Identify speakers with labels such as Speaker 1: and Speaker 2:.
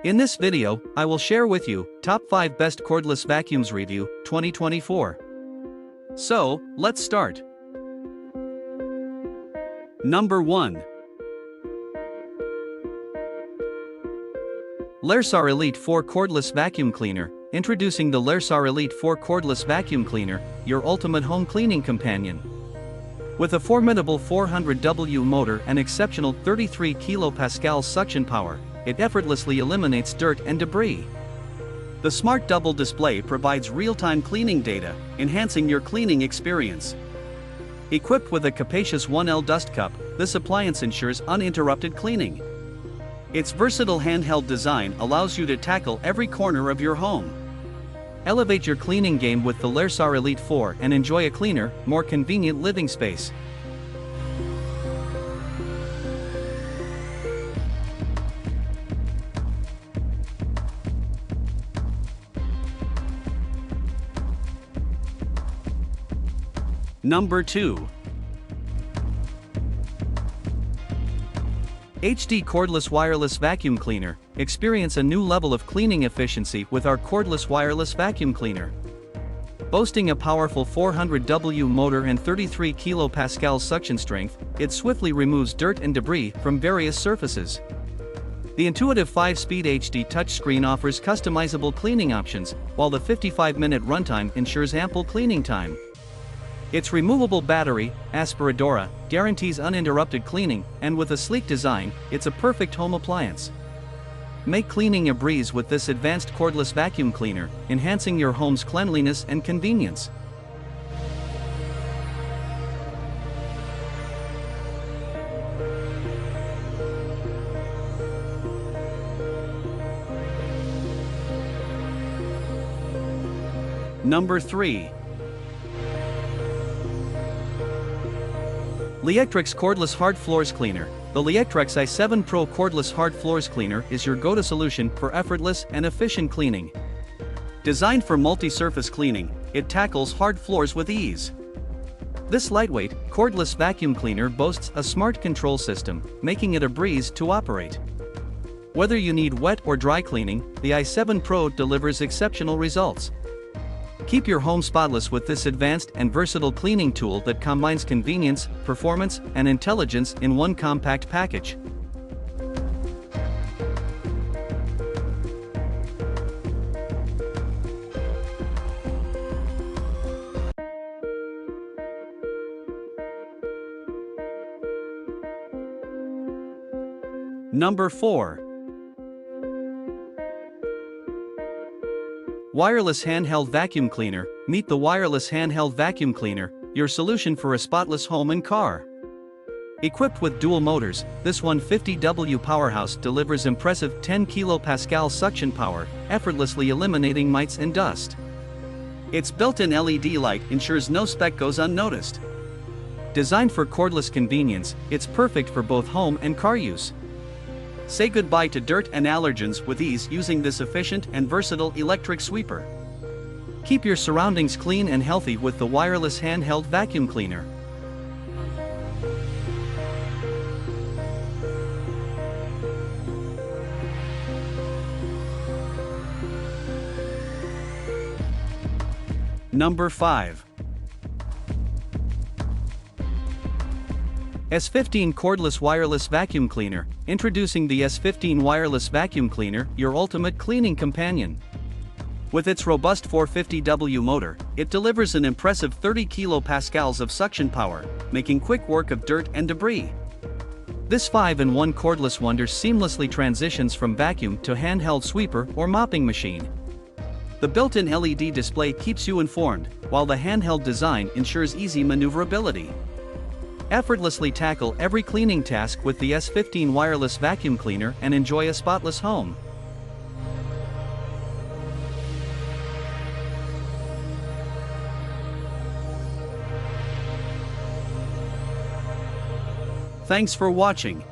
Speaker 1: In this video, I will share with you top 5 best cordless vacuums review 2024. So, let's start. Number 1. LARESAR Elite 4 Cordless Vacuum Cleaner. Introducing the LARESAR Elite 4 Cordless Vacuum Cleaner, your ultimate home cleaning companion. With a formidable 400W motor and exceptional 33 kPa suction power, it effortlessly eliminates dirt and debris. The smart double display provides real-time cleaning data, enhancing your cleaning experience. Equipped with a capacious 1L dust cup, this appliance ensures uninterrupted cleaning. Its versatile handheld design allows you to tackle every corner of your home. Elevate your cleaning game with the LARESAR Elite 4 and enjoy a cleaner, more convenient living space. Number 2. HD Cordless Wireless Vacuum Cleaner. Experience a new level of cleaning efficiency with our cordless wireless vacuum cleaner. Boasting a powerful 400W motor and 33 kPa suction strength, it swiftly removes dirt and debris from various surfaces. The intuitive 5-speed HD touchscreen offers customizable cleaning options, while the 55-minute runtime ensures ample cleaning time. Its removable battery, Aspiradora, guarantees uninterrupted cleaning, and with a sleek design, it's a perfect home appliance. Make cleaning a breeze with this advanced cordless vacuum cleaner, enhancing your home's cleanliness and convenience. Number 3. Liectroux Cordless Hard Floors Cleaner. The Liectroux i7 Pro Cordless Hard Floors Cleaner is your go-to solution for effortless and efficient cleaning. Designed for multi-surface cleaning, it tackles hard floors with ease. This lightweight, cordless vacuum cleaner boasts a smart control system, making it a breeze to operate. Whether you need wet or dry cleaning, the i7 Pro delivers exceptional results. Keep your home spotless with this advanced and versatile cleaning tool that combines convenience, performance, and intelligence in one compact package. Number 4. Wireless Handheld Vacuum Cleaner. Meet the Wireless Handheld Vacuum Cleaner, your solution for a spotless home and car. Equipped with dual motors, this 150W powerhouse delivers impressive 10 kPa suction power, effortlessly eliminating mites and dust. Its built-in LED light ensures no speck goes unnoticed. Designed for cordless convenience, it's perfect for both home and car use. Say goodbye to dirt and allergens with ease using this efficient and versatile electric sweeper. Keep your surroundings clean and healthy with the wireless handheld vacuum cleaner. Number 5. S15 Cordless Wireless Vacuum Cleaner. Introducing the S15 Wireless Vacuum Cleaner, your ultimate cleaning companion. With its robust 450W motor, it delivers an impressive 30 kPa of suction power, making quick work of dirt and debris. This 5-in-1 cordless wonder seamlessly transitions from vacuum to handheld sweeper or mopping machine. The built-in LED display keeps you informed, while the handheld design ensures easy maneuverability. Effortlessly tackle every cleaning task with the S15 wireless vacuum cleaner and enjoy a spotless home. Thanks for watching.